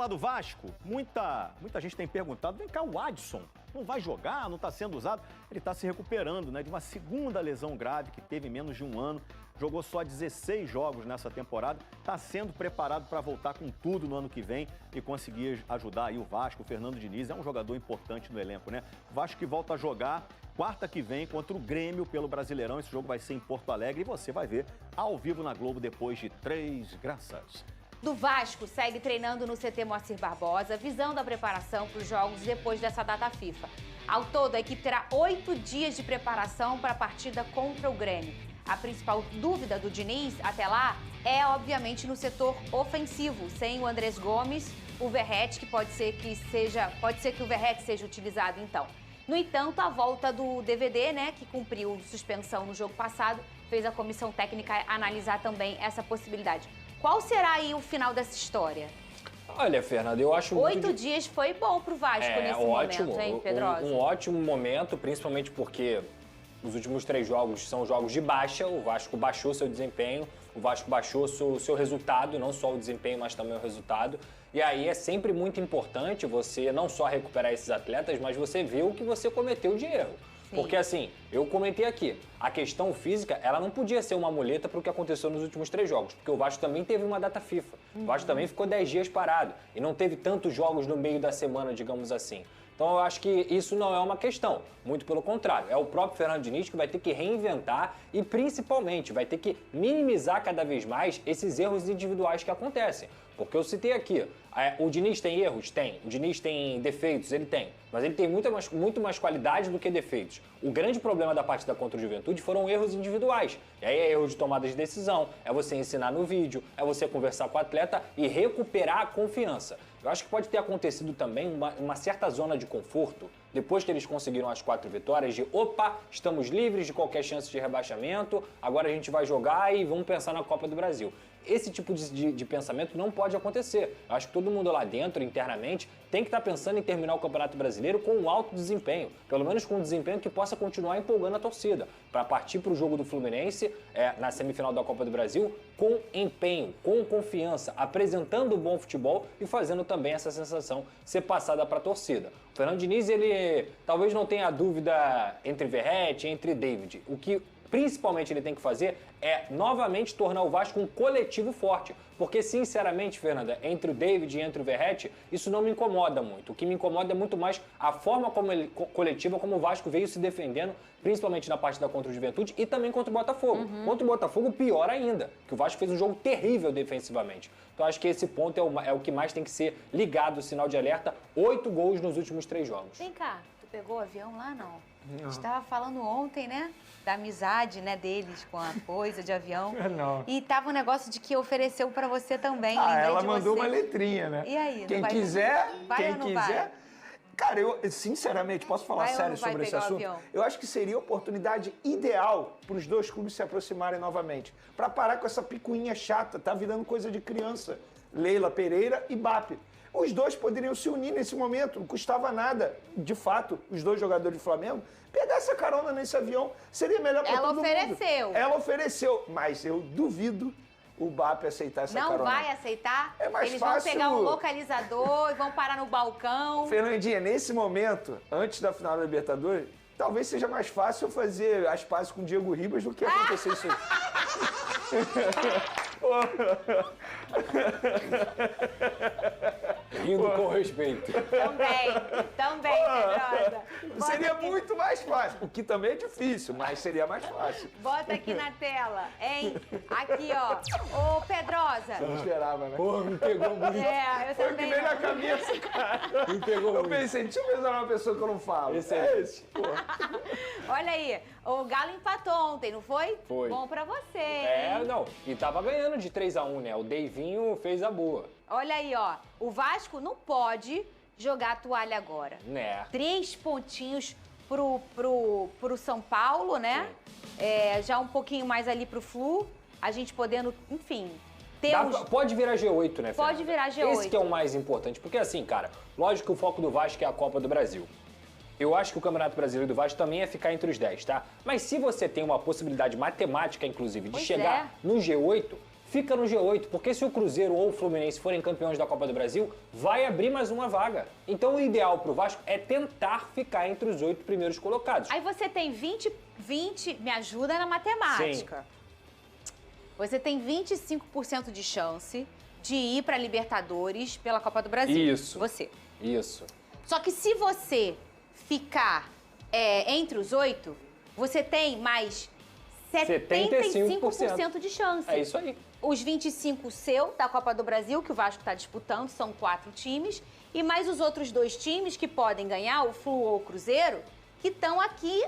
falar do Vasco, muita gente tem perguntado, vem cá, o Adson não vai jogar, não está sendo usado? Ele está se recuperando, né, de uma segunda lesão grave que teve em menos de um ano, jogou só 16 jogos nessa temporada, está sendo preparado para voltar com tudo no ano que vem e conseguir ajudar aí o Vasco. O Fernando Diniz é um jogador importante no elenco, né? O Vasco que volta a jogar quarta que vem contra o Grêmio pelo Brasileirão. Esse jogo vai ser em Porto Alegre e você vai ver ao vivo na Globo depois de 3 graças. Do Vasco segue treinando no CT Moacir Barbosa, visando a preparação para os jogos depois dessa data FIFA. Ao todo, a equipe terá 8 dias de preparação para a partida contra o Grêmio. A principal dúvida do Diniz até lá é, obviamente, no setor ofensivo, sem o Andrés Gomes, o Verratti, que pode ser que o Verratti seja utilizado então. No entanto, a volta do DVD, né, que cumpriu suspensão no jogo passado, fez a comissão técnica analisar também essa possibilidade. Qual será aí o final dessa história? Olha, Fernanda, eu acho 8 dias foi bom pro Vasco nesse ótimo, momento, hein, Pedrosa? Um ótimo momento, principalmente porque os últimos 3 jogos são jogos de baixa, o Vasco baixou seu desempenho, o Vasco baixou seu resultado, não só o desempenho, mas também o resultado. E aí é sempre muito importante você não só recuperar esses atletas, mas você ver o que você cometeu de erro. Sim. Porque assim, eu comentei aqui, a questão física, ela não podia ser uma muleta para o que aconteceu nos últimos 3 jogos, porque o Vasco também teve uma data FIFA. O Vasco também ficou 10 dias parado e não teve tantos jogos no meio da semana, digamos assim. Então eu acho que isso não é uma questão, muito pelo contrário. É o próprio Fernando Diniz que vai ter que reinventar e principalmente vai ter que minimizar cada vez mais esses erros individuais que acontecem. Porque eu citei aqui, o Diniz tem erros? Tem. O Diniz tem defeitos? Ele tem. Mas ele tem muito mais qualidade do que defeitos. O grande problema da partida contra o Juventude foram erros individuais. E aí é erro de tomada de decisão, é você ensinar no vídeo, é você conversar com o atleta e recuperar a confiança. Eu acho que pode ter acontecido também uma certa zona de conforto, depois que eles conseguiram as 4 vitórias, de opa, estamos livres de qualquer chance de rebaixamento, agora a gente vai jogar e vamos pensar na Copa do Brasil. Esse tipo de pensamento não pode acontecer. Eu acho que todo mundo lá dentro, internamente, tem que estar pensando em terminar o Campeonato Brasileiro com um alto desempenho, pelo menos com um desempenho que possa continuar empolgando a torcida, para partir para o jogo do Fluminense na semifinal da Copa do Brasil com empenho, com confiança, apresentando bom futebol e fazendo também essa sensação ser passada para a torcida. O Fernando Diniz, ele talvez não tenha dúvida entre Verratti, entre David. O que principalmente ele tem que fazer é novamente tornar o Vasco um coletivo forte. Porque, sinceramente, Fernanda, entre o David e entre o Verratti, isso não me incomoda muito. O que me incomoda é muito mais a forma coletiva como o Vasco veio se defendendo, principalmente na partida contra o Juventude e também contra o Botafogo. Contra o Botafogo, pior ainda, que o Vasco fez um jogo terrível defensivamente. Então, acho que esse ponto é o que mais tem que ser ligado, o sinal de alerta. 8 gols nos últimos 3 jogos. Vem cá, tu pegou o avião lá, não? A gente estava falando ontem, né, da amizade, né, deles com a coisa de avião. Não. E tava um negócio de que ofereceu para você também. Ela de mandou você. uma letrinha, né? E aí? Quem vai, quiser, vai quem ou não quiser. Vai? Cara, eu, sinceramente, posso falar Vai ou sério não vai sobre esse pegar o assunto? avião? Eu acho que seria a oportunidade ideal para os 2 clubes se aproximarem novamente. Para parar com essa picuinha chata, tá virando coisa de criança. Leila Pereira e Bape. Os 2 poderiam se unir nesse momento, não custava nada, de fato, os 2 jogadores do Flamengo, pegar essa carona nesse avião, seria melhor para todo mundo. Ela ofereceu, mas eu duvido o BAP aceitar essa carona. Não vai aceitar? É mais Eles fácil. vão pegar um localizador e vão parar no balcão. Fernandinha, nesse momento, antes da final da Libertadores, talvez seja mais fácil eu fazer as pazes com o Diego Ribas do que acontecer isso aí. Rindo com respeito. Também, Pedrosa. Seria muito mais fácil, o que também é difícil, mas seria mais fácil. Bota aqui na tela, hein? Aqui, ó. Ô, Pedrosa. Eu não esperava, né? Pô, me pegou muito. Eu Foi o que também veio não. na cabeça, cara. Me pegou Eu muito. pensei, deixa eu pensar numa pessoa que eu não falo. Esse é esse, pô. Olha aí, o Galo empatou ontem, não foi? Foi. Bom pra você, hein? Não. E tava ganhando de 3-1, né? O Deivinho fez a boa. Olha aí, ó. O Vasco não pode jogar a toalha agora. Né? 3 pontinhos pro São Paulo, né? Já um pouquinho mais ali pro Flu. A gente podendo, enfim, ter Pode virar G8, né, Fernanda? Pode virar G8. Esse que é o mais importante. Porque assim, cara, lógico que o foco do Vasco é a Copa do Brasil. Eu acho que o Campeonato Brasileiro do Vasco também é ficar entre os 10, tá? Mas se você tem uma possibilidade matemática, inclusive, de chegar no G8, fica no G8, porque se o Cruzeiro ou o Fluminense forem campeões da Copa do Brasil, vai abrir mais uma vaga. Então o ideal pro Vasco é tentar ficar entre os 8 primeiros colocados. Aí você tem 20, me ajuda na matemática. Sim. Você tem 25% de chance de ir para Libertadores pela Copa do Brasil. Isso. Você. Isso. Só que se você ficar entre os 8, você tem mais 75% de chance. É isso aí. Os 25 seu, da Copa do Brasil, que o Vasco está disputando, são 4 times, e mais os outros 2 times que podem ganhar, o Flu ou o Cruzeiro, que estão aqui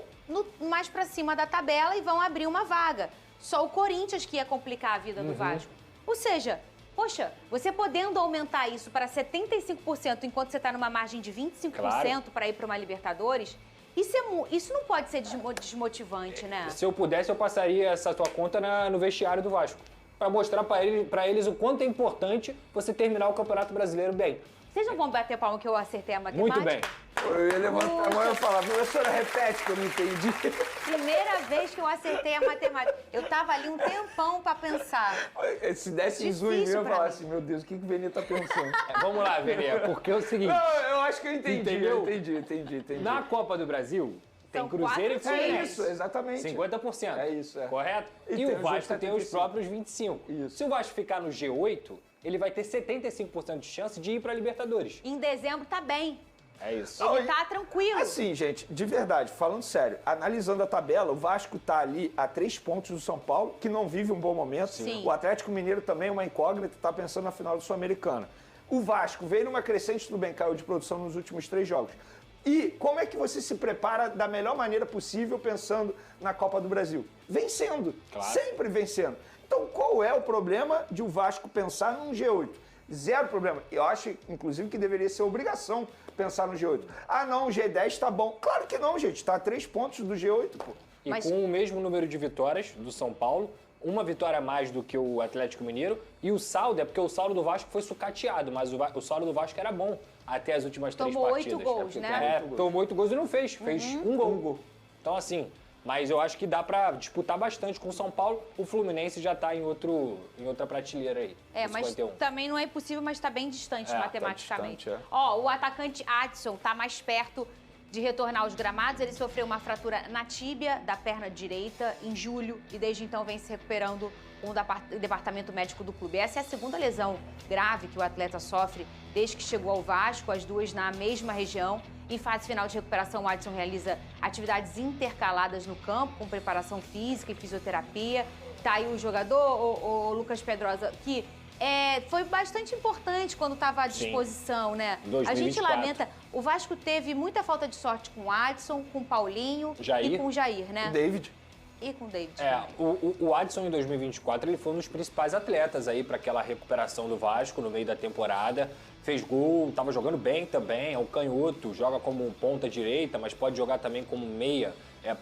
mais para cima da tabela e vão abrir uma vaga. Só o Corinthians que ia complicar a vida do Vasco. Ou seja, poxa, você podendo aumentar isso para 75% enquanto você está numa margem de 25% para ir para uma Libertadores, isso não pode ser desmotivante, né? Se eu pudesse, eu passaria essa tua conta no vestiário do Vasco. Para mostrar para eles o quanto é importante você terminar o Campeonato Brasileiro bem. Vocês não vão bater palma que eu acertei a matemática? Muito bem. Eu ia levantar a mão e falar, professora, repete que eu não entendi. Primeira vez que eu acertei a matemática. Eu tava ali um tempão pra pensar. Se desse zoom em mim, eu ia falar assim, meu Deus, o que o Vene tá pensando? Vamos lá, Vene, porque é o seguinte... Não, eu acho que eu entendi. Entendeu? Eu entendi. Na Copa do Brasil, tem São Cruzeiro e 4 Fluminense. times. Isso, exatamente. 50%. É isso, é. Correto? E E tem o os Vasco outros tem os 75. próprios 25%. Isso. Se o Vasco ficar no G8, ele vai ter 75% de chance de ir para Libertadores. Em dezembro tá bem. É isso. Ele tá tranquilo. Assim, gente, de verdade, falando sério, analisando a tabela, o Vasco tá ali a 3 pontos do São Paulo, que não vive um bom momento. Sim. O Atlético Mineiro também é uma incógnita, tá pensando na final do Sul-Americana. O Vasco veio numa crescente, tudo bem, caiu de produção nos últimos 3 jogos. E como é que você se prepara da melhor maneira possível pensando na Copa do Brasil? Vencendo. Claro. Sempre vencendo. Então, qual é o problema de o Vasco pensar num G8? Zero problema. Eu acho, inclusive, que deveria ser obrigação pensar no G8. Ah, não, o G10 tá bom. Claro que não, gente. Tá a 3 pontos do G8, pô. E Mas- com o mesmo número de vitórias do São Paulo, uma vitória a mais do que o Atlético Mineiro. E o saldo, é porque o saldo do Vasco foi sucateado, mas o saldo do Vasco era bom até as últimas 3 Tomou partidas. 8 gols, né? Tomou 8 gols e não fez. Fez um gol. Então, assim, mas eu acho que dá pra disputar bastante com o São Paulo. O Fluminense já tá em outra prateleira aí. Mas 51. também não é impossível, mas tá bem distante tá matematicamente. distante, Ó, o atacante Adson tá mais perto de retornar aos gramados. Ele sofreu uma fratura na tíbia da perna direita em julho e desde então vem se recuperando com o departamento médico do clube. Essa é a segunda lesão grave que o atleta sofre desde que chegou ao Vasco, as duas na mesma região. Em fase final de recuperação, o Adson realiza atividades intercaladas no campo, com preparação física e fisioterapia. Tá aí o jogador, o Lucas Pedrosa, que foi bastante importante quando estava à disposição, né? 2024. A gente lamenta, o Vasco teve muita falta de sorte com o Adson, com o Paulinho Jair. e com o Jair, né? David. E com o David. O Adson em 2024 ele foi um dos principais atletas aí para aquela recuperação do Vasco no meio da temporada. Fez gol, estava jogando bem também, é um canhoto, joga como ponta direita, mas pode jogar também como meia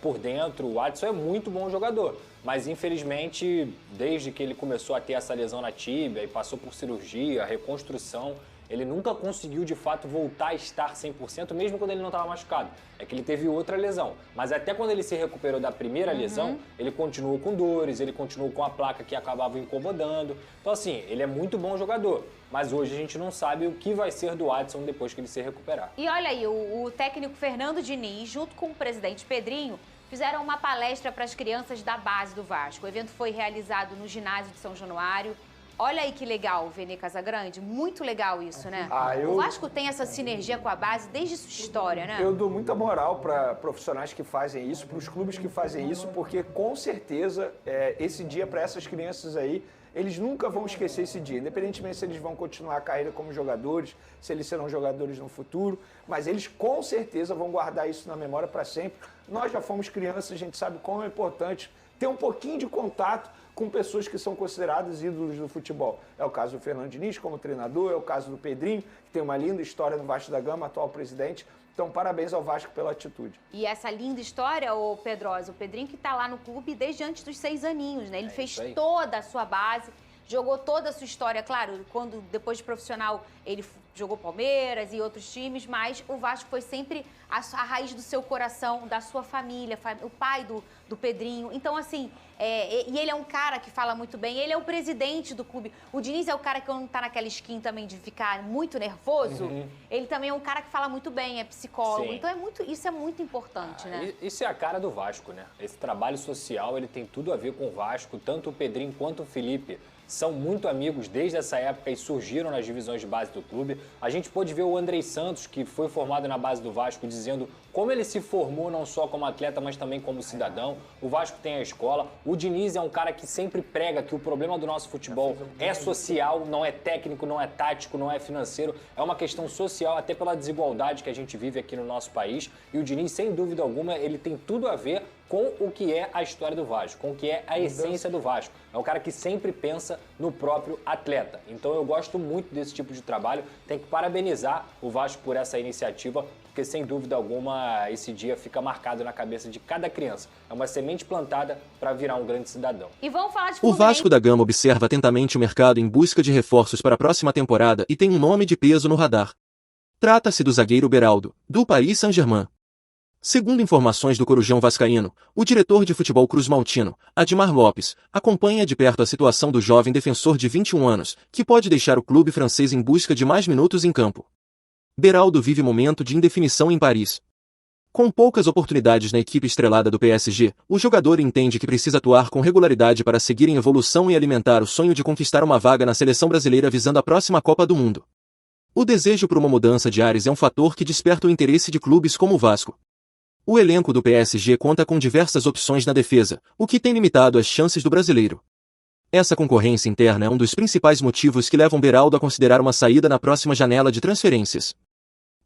por dentro. O Adson é muito bom jogador, mas infelizmente, desde que ele começou a ter essa lesão na tíbia e passou por cirurgia, reconstrução, ele nunca conseguiu, de fato, voltar a estar 100%, mesmo quando ele não estava machucado. É que ele teve outra lesão. Mas até quando ele se recuperou da primeira lesão, ele continuou com dores, ele continuou com a placa que acabava incomodando. Então, assim, ele é muito bom jogador. Mas hoje a gente não sabe o que vai ser do Adson depois que ele se recuperar. E olha aí, o técnico Fernando Diniz, junto com o presidente Pedrinho, fizeram uma palestra para as crianças da base do Vasco. O evento foi realizado no ginásio de São Januário. Olha aí que legal, Vene Casagrande. Muito legal isso, né? O Vasco tem essa sinergia com a base desde sua história, né? Eu dou muita moral para profissionais que fazem isso, para os clubes que fazem isso, porque com certeza esse dia para essas crianças aí, eles nunca vão esquecer esse dia, independentemente se eles vão continuar a carreira como jogadores, se eles serão jogadores no futuro, mas eles com certeza vão guardar isso na memória para sempre. Nós já fomos crianças, a gente sabe como é importante ter um pouquinho de contato com pessoas que são consideradas ídolos do futebol. É o caso do Fernando Diniz como treinador, é o caso do Pedrinho, que tem uma linda história no Vasco da Gama, atual presidente. Então, parabéns ao Vasco pela atitude. E essa linda história, o Pedrosa, o Pedrinho que tá lá no clube desde antes dos 6 aninhos, né? Ele fez isso aí. toda a sua base jogou toda a sua história, claro, quando depois de profissional ele jogou Palmeiras e outros times, mas o Vasco foi sempre a raiz do seu coração, da sua família, o pai do Pedrinho. Então, assim, e ele é um cara que fala muito bem, ele é o presidente do clube. O Diniz é o cara que quando tá naquela skin também de ficar muito nervoso, ele também é um cara que fala muito bem, é psicólogo. Sim. Então, isso é muito importante, né? Isso é a cara do Vasco, né? Esse trabalho social, ele tem tudo a ver com o Vasco, tanto o Pedrinho quanto o Felipe são muito amigos desde essa época e surgiram nas divisões de base do clube. A gente pôde ver o Andrei Santos, que foi formado na base do Vasco, dizendo como ele se formou não só como atleta, mas também como cidadão. O Vasco tem a escola. O Diniz é um cara que sempre prega que o problema do nosso futebol é social, não é técnico, não é tático, não é financeiro. É uma questão social, até pela desigualdade que a gente vive aqui no nosso país. E o Diniz, sem dúvida alguma, ele tem tudo a ver com o que é a história do Vasco, com o que é a essência do Vasco. É um cara que sempre pensa no próprio atleta. Então eu gosto muito desse tipo de trabalho. Tem que parabenizar o Vasco por essa iniciativa, porque sem dúvida alguma esse dia fica marcado na cabeça de cada criança. É uma semente plantada para virar um grande cidadão. E vamos falar de O Fluminense. Vasco da Gama observa atentamente o mercado em busca de reforços para a próxima temporada e tem um nome de peso no radar. Trata-se do zagueiro Beraldo, do Paris Saint-Germain. Segundo informações do Corujão vascaíno, o diretor de futebol cruzmaltino, Admar Lopes, acompanha de perto a situação do jovem defensor de 21 anos, que pode deixar o clube francês em busca de mais minutos em campo. Beraldo vive momento de indefinição em Paris. Com poucas oportunidades na equipe estrelada do PSG, o jogador entende que precisa atuar com regularidade para seguir em evolução e alimentar o sonho de conquistar uma vaga na seleção brasileira visando a próxima Copa do Mundo. O desejo por uma mudança de ares é um fator que desperta o interesse de clubes como o Vasco. O elenco do PSG conta com diversas opções na defesa, o que tem limitado as chances do brasileiro. Essa concorrência interna é um dos principais motivos que levam Beraldo a considerar uma saída na próxima janela de transferências.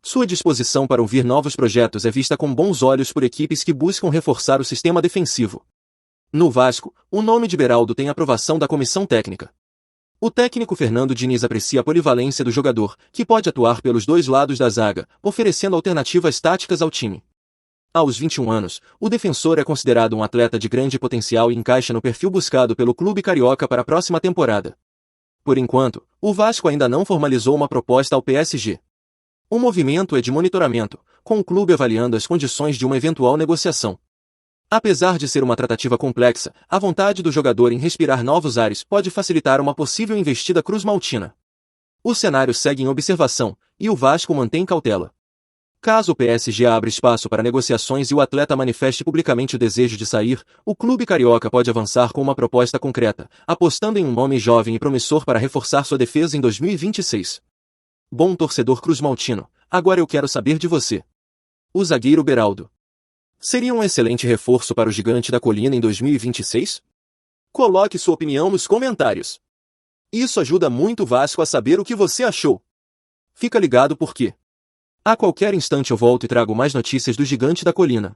Sua disposição para ouvir novos projetos é vista com bons olhos por equipes que buscam reforçar o sistema defensivo. No Vasco, o nome de Beraldo tem aprovação da comissão técnica. O técnico Fernando Diniz aprecia a polivalência do jogador, que pode atuar pelos dois lados da zaga, oferecendo alternativas táticas ao time. Aos 21 anos, o defensor é considerado um atleta de grande potencial e encaixa no perfil buscado pelo clube carioca para a próxima temporada. Por enquanto, o Vasco ainda não formalizou uma proposta ao PSG. O movimento é de monitoramento, com o clube avaliando as condições de uma eventual negociação. Apesar de ser uma tratativa complexa, a vontade do jogador em respirar novos ares pode facilitar uma possível investida cruzmaltina. O cenário segue em observação, e o Vasco mantém cautela. Caso o PSG abra espaço para negociações e o atleta manifeste publicamente o desejo de sair, o clube carioca pode avançar com uma proposta concreta, apostando em um nome jovem e promissor para reforçar sua defesa em 2026. Bom torcedor cruzmaltino, agora eu quero saber de você. O zagueiro Beraldo seria um excelente reforço para o Gigante da Colina em 2026? Coloque sua opinião nos comentários. Isso ajuda muito o Vasco a saber o que você achou. Fica ligado porque a qualquer instante eu volto e trago mais notícias do Gigante da Colina.